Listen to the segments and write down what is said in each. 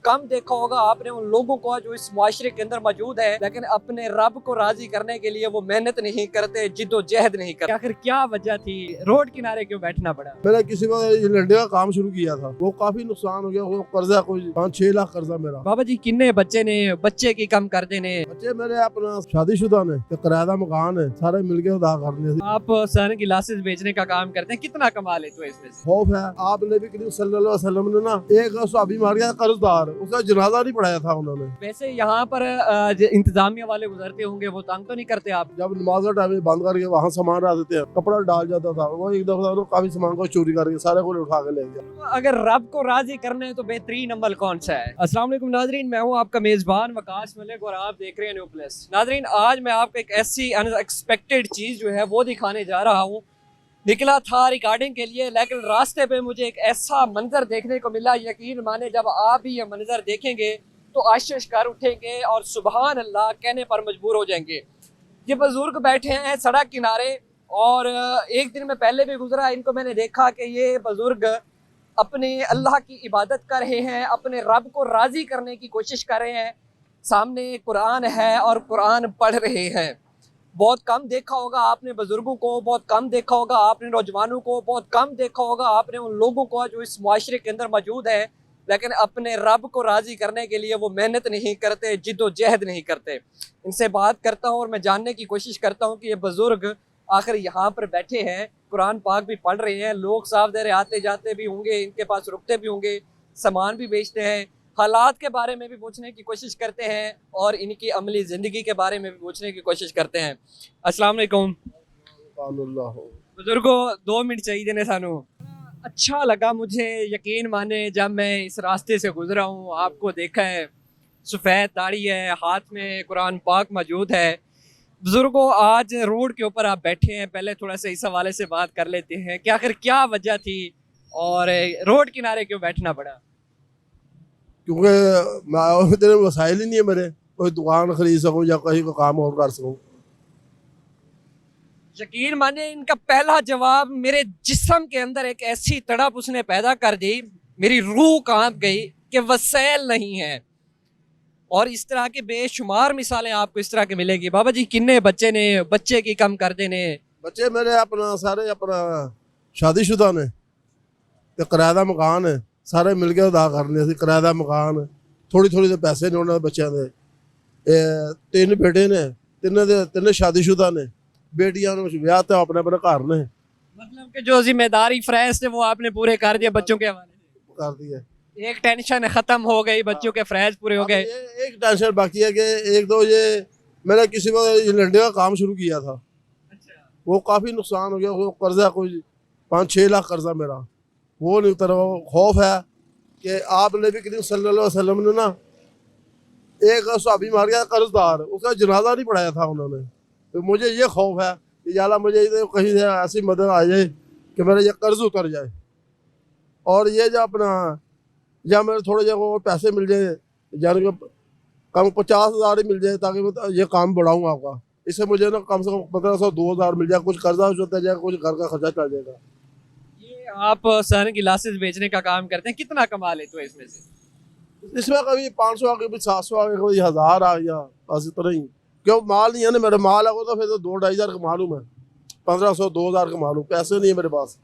कम देखा होगा आपने उन लोगों को जो इस मुआशरे के अंदर मौजूद है, लेकिन अपने रब को राजी करने के लिए वो मेहनत नहीं करते, जिद्दोजहद नहीं करते। आखिर क्या वजह थी, रोड किनारे क्यों बैठना पड़ा? मैंने किसी वक्त लंडे का काम शुरू किया था, वो काफी नुकसान हो गया। वो कर्जा कोई 5-6 लाख कर्जा मेरा। बाबा जी किन्ने बच्चे ने, बच्चे की कम कर देने? बच्चे मेरे अपना शादीशुदा ने, किराया मकान है, सारे मिलके अदा करने। आप सन गिलासेस बेचने का काम करते हैं, कितना कमा लेते हो इसमें से? खौफ है। आप नबी करीम सल्लल्लाहु अलैहि वसल्लम ने ना एक सहाबी मार गया कर्जदार, उसका जनाजा नहीं पढ़ाया था उन्होंने। वैसे यहाँ पर इंतजामिया वाले गुजरते होंगे, वो तंग तो नहीं करते आप? जब नमाज का टाइम बंद करके वहाँ सामान रख देते हैं, कपड़ा डाल जाता था, वो एक दफा काफी सामान को चोरी करके सारे को उठा के ले गया। अगर रब को राजी करना है तो बेहतरीन अमल कौन सा है? अस्सलाम वालेकुम नाजरीन, मैं हूँ आपका मेजबान वकास मलिक और आप देख रहे हैं न्यू प्लस। नाजरीन, आज मैं आपको एक ऐसी अनएक्सपेक्टेड चीज जो है वो दिखाने जा रहा हूँ। निकला था रिकॉर्डिंग के लिए, लेकिन रास्ते पे मुझे एक ऐसा मंजर देखने को मिला, यकीन माने जब आप भी ये मंजर देखेंगे तो आशीष कर उठेंगे और सुबहान अल्लाह कहने पर मजबूर हो जाएंगे। ये बुजुर्ग बैठे हैं सड़क किनारे और एक दिन में पहले भी गुजरा, इनको मैंने देखा कि ये बुजुर्ग अपने अल्लाह की इबादत कर रहे हैं, अपने रब को राजी करने की कोशिश कर रहे हैं। सामने कुरान है और कुरान पढ़ रहे हैं। बहुत कम देखा होगा आपने बुजुर्गों को, बहुत कम देखा होगा आपने नौजवानों को, बहुत कम देखा होगा आपने उन लोगों को जो इस मुआशरे के अंदर मौजूद है, लेकिन अपने रब को राजी करने के लिए वो मेहनत नहीं करते, जिद्दोजहद नहीं करते। इनसे बात करता हूँ और मैं जानने की कोशिश करता हूँ कि ये बुजुर्ग आखिर यहाँ पर बैठे हैं, कुरान पाक भी पढ़ रहे हैं, लोग साफ दे रहे आते जाते भी होंगे, इनके पास रुकते भी होंगे, सामान भी बेचते हैं, हालात के बारे में भी पूछने की कोशिश करते हैं और इनकी अमली ज़िंदगी के बारे में भी पूछने की कोशिश करते हैं। अस्सलाम वालेकुम बुजुर्गो, 2 मिनट चाहिए ने सानू। अच्छा लगा मुझे, यकीन माने जब मैं इस रास्ते से गुजरा हूँ, आपको देखा है, सफ़ेद दाढ़ी है, हाथ में कुरान पाक मौजूद है। बुजुर्गो, आज रोड के ऊपर आप बैठे हैं, पहले थोड़ा सा इस हवाले से बात कर लेते हैं कि आखिर क्या वजह थी और रोड किनारे क्यों बैठना पड़ा? क्योंकि इतने वसाइल ही नहीं है मेरे, कोई दुकान खरीद सकूं या कहीं का काम और कर सकूं। यकीन माने इनका पहला जवाब मेरे जिस्म के अंदर एक ऐसी तड़प उसने पैदा कर दी, मेरी रूह कांप गई कि वसैल नहीं है। और इस तरह के बेशुमार मिसालें आपको इस तरह की मिलेगी। बाबा जी किन्ने बच्चे ने, बच्चे की कम कर देने? बच्चे मेरे अपना सारे अपना शादीशुदा ने, किराया मकान है, सारे मिल के अदा करने से किराया मकान, थोड़ी थोड़ी दे पैसे ने उन्होंने बच्चों के। 3 बेटे ने, तिन्ने शादीशुदा ने, बेटियां ने ब्याह तो अपने अपने घर ने। मतलब कि जो जिम्मेदारी फ्रैज थे वो आपने पूरे कर दिए बच्चों के हवाले से? कर दिए। एक टेंशन खत्म हो गई, बच्चों के फ्रैज पूरे हो गए। एक टेंशन बाकी है कि एक दो ये मैंने किसी वक्त लंडे का काम शुरू किया था, अच्छा। वो काफी नुकसान हो गया। वो कर्जा कोई 5-6 लाख कर्जा मेरा, वो नहीं उतरा। खौफ है कि आप नबी करीम सल्लल्लाहु अलैहि वसल्लम ने ना एक सहाबी मार गया कर्जदार, उसका जनाजा नहीं पढ़ाया था उन्होंने। तो मुझे ये खौफ है कि याला मुझे कहीं से ऐसी मदद आ जाए कि मेरा ये कर्ज उतर जाए, और ये जो अपना या मेरे थोड़े जगह पैसे मिल जाए, यानी कि कम 50,000 ही मिल जाए, ताकि मैं ये काम बढ़ाऊँ आपका। इससे मुझे ना कम से कम 1500-2000 मिल जाए, कुछ कर्जा होता जाए, कुछ घर का खर्चा चल जाएगा। ये आप सन गिलासेस बेचने का काम करते हैं, कितना कमा लेते हो इसमें से? इसमें कभी 500 आ गए, कभी 700 आ गए, कभी 1000 आ गया, बस इतना ही। क्यों माल नहीं है ना, मेरा माल है तो फिर तो 2-2.5 हज़ार कमा लूँ मैं, 1500-2000 कमा लूँ। पैसे नहीं है मेरे पास,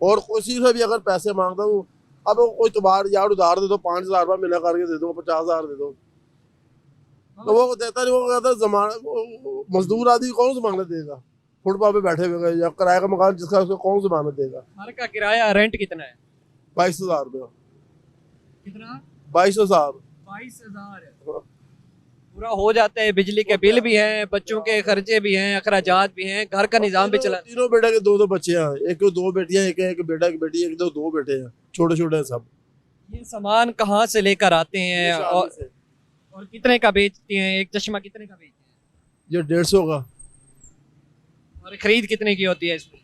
और किसी से भी अगर पैसे मांगता हूँ, अब कोई तुम्हार यार उधार दे दो, 5,000 रुपये मिला करके दे दो, 50,000 दे दो, तो वो देता नहीं। वो कहता जमाना मजदूर आदमी कौन जमानत देगा, फुटपाथ पे बैठे हुए, या किराए का मकान जिसका, उसको कौन जमानत देगा। घर का किराया रेंट कितना है? 22,000 रुपया। कितना? 22,000। 22,000 पूरा हो जाता है। बिजली के बिल भी हैं, बच्चों के खर्चे भी हैं, अखराजात भी हैं, घर का निजाम भी चला। तीनों बेटा के 2 बच्चे हैं, एक को 2 बेटियां, एक बेटा एक बेटी, एक 2 बेटे हैं, छोटे छोटे हैं सब। ये सामान कहाँ से लेकर आते हैं और कितने का बेचते हैं? एक चश्मा कितने का बेचते हैं? ये 150 का। और खरीद कितने की होती है इसमें?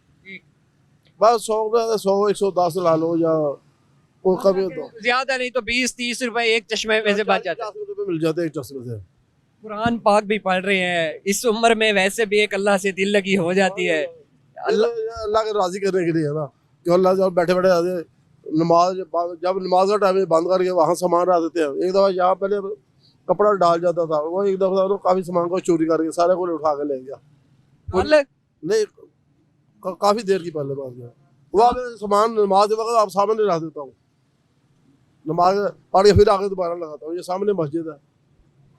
बस 100-110 ला लो, या कोई कभी ज्यादा नहीं तो 20-30 रुपए एक चश्मे में से बच जाते हैं। 50 रुपए मिल जाते हैं एक चश्मे से। कुरान पाक भी पढ़ रहे हैं, इस उम्र में वैसे भी एक अल्लाह से दिल लगी हो जाती है। अल्लाह के राजी करने के लिए है ना, कि अल्लाह जब बैठे बैठे जब नमाज का टाइम बंद करके वहाँ सामान रख देते हैं। एक दफ़ा यहाँ पहले कपड़ा डाल जाता था, वो एक दफ़ा काफ़ी सामान को चोरी करके सारे को उठा के ले गया। कल नहीं काफ़ी देर की पहले बात है। वहाँ पे सामान नमाज के वक्त आप सामने रख देता हूँ, नमाज पढ़ के फिर आगे दोबारा लगाता हूँ। ये सामने मस्जिद है।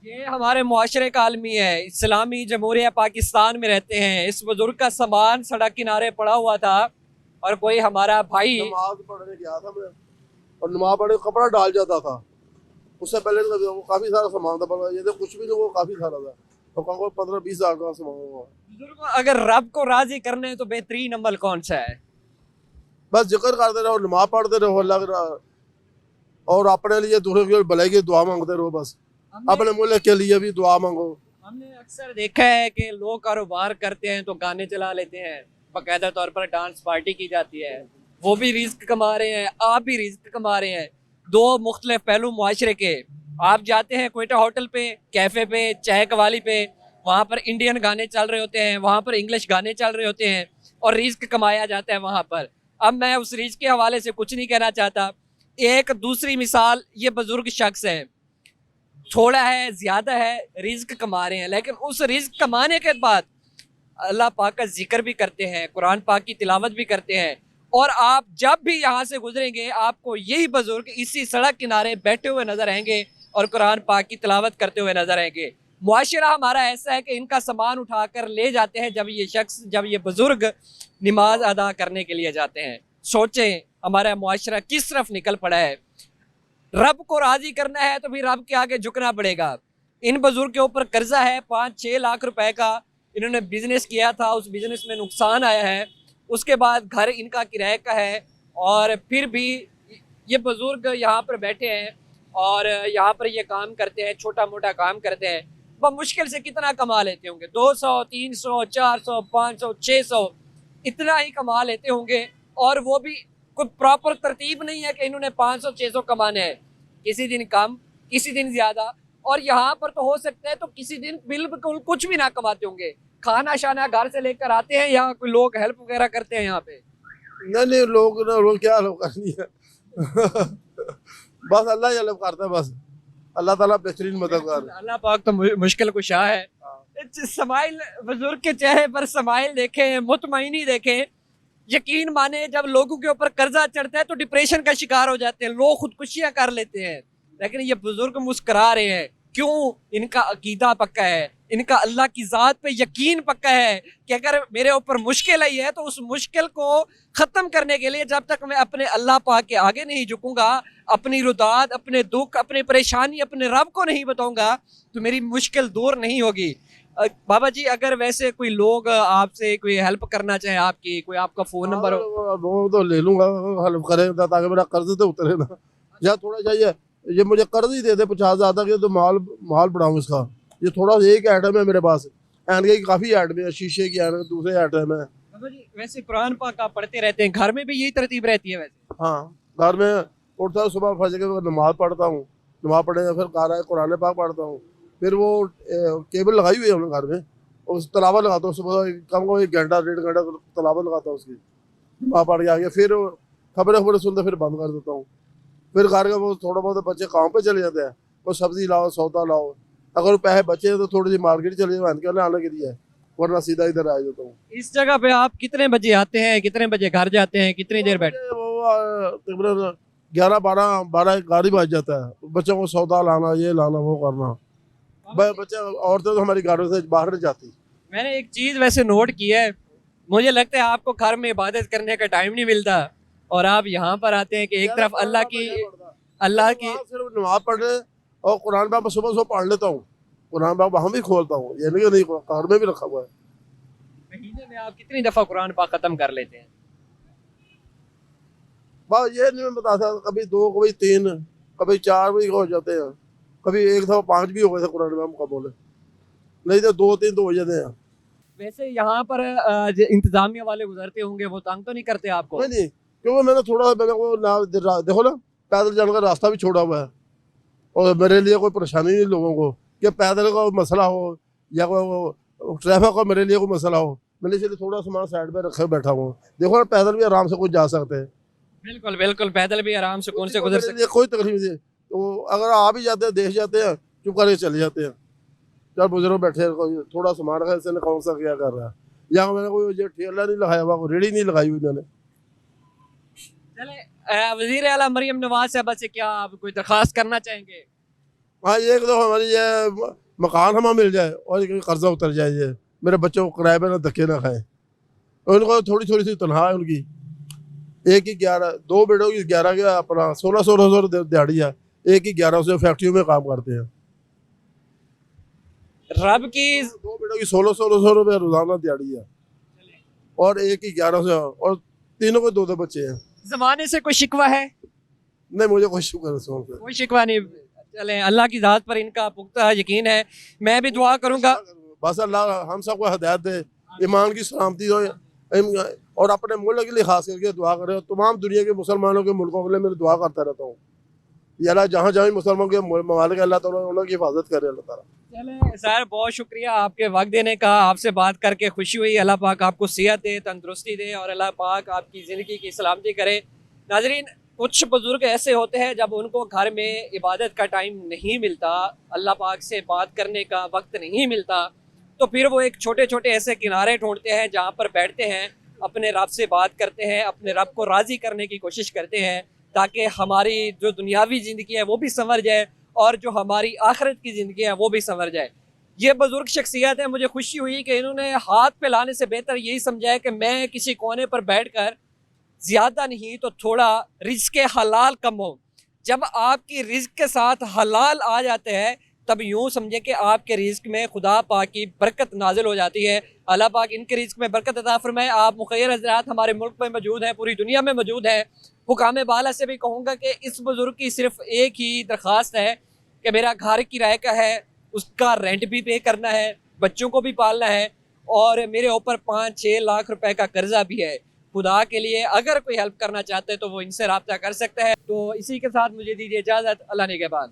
ये हमारे मुआशरे का आलमी है, इस्लामी जमहूरिया पाकिस्तान में रहते हैं। इस बुजुर्ग का सामान सड़क किनारे पड़ा हुआ था और कोई हमारा भाई नमाज पढ़ने गया था मैं, और नमाज पढ़े कपड़ा डाल जाता था। उससे पहले तो वो काफ़ी सारा सामान था, पर ये तो कुछ भी नहीं, वो काफ़ी सारा था। तो कहूँगा 15-20 हज़ार का सामान हुआ। बुजुर्ग अगर रब को राजी करने हैं तो बेहतरीन अमल कौन सा है? बस जिक्र करते रहो, नमाज पढ़ते रहो अल्लाह का, और अपने लिए दूसरों की भलाई की दुआ मांगते रहो। बस अपने मुल्क के लिए भी दुआ मांगो। हमने अक्सर देखा है कि लोग कारोबार करते हैं तो गाने चला लेते हैं, बाकायदा तौर पर डांस पार्टी की जाती है, वो भी रिस्क कमा रहे हैं, आप भी रिस्क कमा रहे हैं। दो मुख्तलिफ पहलू मुआशरे के। आप जाते हैं क्वेटा होटल पे, कैफे पे, चाय कवाली पे, वहाँ पर इंडियन गाने चल रहे होते हैं, वहाँ पर इंग्लिश गाने चल रहे होते हैं और रिस्क कमाया जाता है वहाँ पर। अब मैं उस रिस्क के हवाले से कुछ नहीं कहना चाहता। एक दूसरी मिसाल, ये बुजुर्ग शख्स है, थोड़ा है ज़्यादा है, रिस्क कमा रहे हैं, लेकिन उस रिस्क कमाने के बाद अल्लाह पाक का जिक्र भी करते हैं, कुरान पाक की तिलावत भी करते हैं। और आप जब भी यहाँ से गुजरेंगे आपको यही बुजुर्ग इसी सड़क किनारे बैठे हुए नजर आएंगे और कुरान पाक की तिलावत करते हुए नजर आएंगे। मुआशरा हमारा ऐसा है कि इनका सामान उठाकर ले जाते हैं जब ये बुजुर्ग नमाज अदा करने के लिए जाते हैं। सोचें हमारा मुआशरा किस तरफ निकल पड़ा है। रब को राजी करना है तो फिर रब के आगे झुकना पड़ेगा। इन बुजुर्ग के ऊपर कर्जा है 5-6 लाख रुपए का। इन्होंने बिजनेस किया था, उस बिजनेस में नुकसान आया है, उसके बाद घर इनका किराए का है, और फिर भी ये बुजुर्ग यहाँ पर बैठे हैं और यहाँ पर ये काम करते हैं, छोटा मोटा काम करते हैं। वह मुश्किल से कितना कमा लेते होंगे, 200, 300, 400, 500, 600 इतना ही कमा लेते होंगे। और वो भी कोई प्रॉपर तरतीब नहीं है कि इन्होंने 500-600 कमाने हैं, किसी दिन कम, किसी दिन ज्यादा। और यहाँ पर तो हो सकता है तो किसी दिन बिल्कुल कुछ भी ना कमाते होंगे, खाना शाना घर से लेकर आते हैं, यहाँ कोई लोग हेल्प वगैरह करते हैं यहाँ पे? नहीं लोग क्या लोग करनी है बस अल्लाह ही हेल्प करता है। बस अल्लाह ताला बेहतरीन मददगार। अल्लाह पाक तो मुश्किल कुशा है। समाइल, बुजुर्ग के चेहरे पर समाइल देखें, मुतमईनी देखें। यकीन माने जब लोगों के ऊपर कर्जा चढ़ता है तो डिप्रेशन का शिकार हो जाते हैं, लोग खुदकुशियां कर लेते हैं, लेकिन ये बुजुर्ग मुस्कुरा रहे हैं। क्यों? इनका अकीदा पक्का है, इनका अल्लाह की ज़ात पे यकीन पक्का है कि अगर मेरे ऊपर मुश्किल आई है तो उस मुश्किल को ख़त्म करने के लिए जब तक मैं अपने अल्लाह पाक के आगे नहीं झुकूंगा, अपनी रुदात, अपने दुख, अपनी परेशानी अपने रब को नहीं बताऊंगा, तो मेरी मुश्किल दूर नहीं होगी। बाबा जी, अगर वैसे कोई लोग आपसे कोई हेल्प करना चाहे, आपकी कोई आपका फ़ोन नंबर हो? वो तो ले लूंगा, हेल्प करेगा ताकि मेरा कर्ज तो उतरे ना। या थोड़ा चाहिए, ये मुझे कर्ज ही दे दे 50,000 तक, ये तो माल बढ़ाऊँ इसका। ये थोड़ा एक आइटम है मेरे पास, एंड की काफ़ी आइटम है, शीशे की एंड दूसरे आइटम है। बाबा जी, वैसे कुरान पाक आप पढ़ते रहते हैं, घर में भी यही तरतीब रहती है वैसे? हाँ, घर में उठता हूँ सुबह फजर के नमाज पढ़ता हूँ, नमाज पढ़ने फिर घर कुरान पाक पढ़ता हूँ, फिर वो केबल लगाई हुई है हमने घर में, उस तलावा लगाता हूँ सुबह कम को 1 घंटा 1.5 घंटा तलावा लगाता हूँ उसकी, नमाज पढ़ के आगे फिर खबरें सुनते फिर बंद कर देता हूँ। फिर घर का वो थोड़ा बहुत बच्चे काम पे चले जाते हैं, कोई सब्जी लाओ, सौदा लाओ, अगर पैसे बचे हैं तो थोड़ी सी मार्केट चले जाओ इनके आने के लिए, वरना सीधा इधर आ जाता हूँ। इस जगह पे आप कितने बजे आते हैं, कितने बजे घर जाते हैं, कितनी देर बैठते? वो तकरीबन 11-12 गाड़ी बज जाता है, बच्चों को सौदा लाना, ये लाना, वो करना। बच्चे औरतें तो हमारी गाड़ियों से बाहर नहीं जाती। मैंने एक चीज़ वैसे नोट की है, मुझे लगता है आपको घर में इबादत करने का टाइम नहीं मिलता और आप यहाँ पर आते हैं कि एक तरफ अल्लाह की सिर्फ नमाज पढ़ने और कुरान पाक सुबह पढ़ लेता हूँ, कुरान पाक वहाँ भी खोलता हूँ, ये नहीं घर में भी रखा हुआ है। महीने में आप कितनी दफ़ा कुरान पाक ख़त्म कर लेते हैं? बस ये नहीं मैं बता सकता, कभी 2, कभी 3, कभी 4 भी हो जाते हैं, कभी 1 दफ़ा 5 भी हो गए थे कुरान में का बोले, नहीं तो 2-3 तो हो जाते हैं। वैसे यहाँ पर इंतजामिया वाले गुजरते होंगे, वो तंग तो नहीं करते आपको? नहीं, क्योंकि मैंने वो देखो ना, पैदल जाने का रास्ता भी छोड़ा हुआ है और मेरे लिए कोई परेशानी नहीं लोगों को कि पैदल का मसला हो या कोई ट्रैफिक का मेरे लिए कोई मसला हो, मैंने इसलिए थोड़ा सामान साइड पे रखे बैठा हूँ। देखो ना, पैदल भी आराम से कुछ जा सकते हैं, बिल्कुल बिल्कुल, पैदल भी आराम सुकून से गुजर सकते। कोई तकलीफ नहीं। तो अगर आ भी जाते हैं, देख जाते हैं, चुप करके चले जाते हैं। चल बुजुर्ग बैठे हैं, कोई थोड़ा सामान रखा है, इसने कौन सा क्या कर रहा है। यहाँ मैंने कोई ये ठेला नहीं लगाया हुआ, कोई रेड़ी नहीं लगाई हुई मैंने। चले, वजीर आला मरियम नवाज साहबा से क्या आप कोई दरखास्त करना चाहेंगे? हाँ, ये एक दो हमारी ये मकान हमें मिल जाए और ये कर्जा उतर जाए, ये मेरे बच्चों को किराए पे ना धक्के ना खाएं। और उनको थोड़ी थोड़ी सी तनख्वाह है उनकी, एक ही 11, 2 बेटों की 11 के अपना 1600 दिहाड़ी है, एक ही 1100 फैक्ट्रियों में काम करते हैं। रब की 2 बेटों की 1600 रुपये रोजाना दिहाड़ी है, और एक ही 1100, और तीनों को 2 बच्चे हैं। जमाने से कोई शिकवा है? नहीं, मुझे कोई शुक्र है सोन पे। कोई शिकवा नहीं। चले, अल्लाह की ज़ात पर इनका पुख्ता यकीन है। मैं भी दुआ करूंगा, बस अल्लाह हम सबको हिदायत दे, ईमान की सलामती हो, और अपने मुल्क के लिए खास करके दुआ करें। तमाम दुनिया के मुसलमानों के मुल्कों के लिए मैं दुआ करता रहता हूँ। ये अल्लाह जहाँ जहाँ मुसलमानों के ममालिक, अल्लाह ताला उनकी हिफाजत करे, अल्लाह ताला। चले सर, बहुत शुक्रिया आपके वक्त देने का। आपसे बात करके खुशी हुई। अल्लाह पाक आपको सेहत दे, तंदुरुस्ती दे, और अल्लाह पाक आपकी ज़िंदगी की सलामती करे। नाजरीन, कुछ बुजुर्ग ऐसे होते हैं जब उनको घर में इबादत का टाइम नहीं मिलता, अल्लाह पाक से बात करने का वक्त नहीं मिलता, तो फिर वो एक छोटे छोटे ऐसे किनारे ढूंढते हैं जहाँ पर बैठते हैं, अपने रब से बात करते हैं, अपने रब को राज़ी करने की कोशिश करते हैं, ताकि हमारी जो दुनियावी ज़िंदगी है वो भी संवर जाए, और जो हमारी आखिरत की ज़िंदगी है वो भी संवर जाए। ये बुजुर्ग शख्सियत है, मुझे खुशी हुई कि इन्होंने हाथ पे लाने से बेहतर यही समझा है कि मैं किसी कोने पर बैठकर ज़्यादा नहीं तो थोड़ा रिज़्क़ हलाल कम हो। जब आपकी रिज़्क़ के साथ हलाल आ जाते हैं, तब यूँ समझें कि आपके रिज़्क़ में खुदा पाक की बरकत नाजिल हो जाती है। अल्लाह पाक इनके रिज़्क़ में बरकत अता फरमाए। आप मुखय्यर हज़रात हमारे मुल्क में मौजूद हैं, पूरी दुनिया में मौजूद हैं। हुकाम बाला से भी कहूँगा कि इस बुज़ुर्ग की सिर्फ़ एक ही दरख्वास्त है कि मेरा घर किराए का है, उसका रेंट भी पे करना है, बच्चों को भी पालना है, और मेरे ऊपर 5-6 लाख रुपए का कर्जा भी है। खुदा के लिए अगर कोई हेल्प करना चाहते हैं तो वो इनसे रब्ता कर सकते हैं। तो इसी के साथ मुझे दीजिए इजाज़त। अल्लाह निगहबान।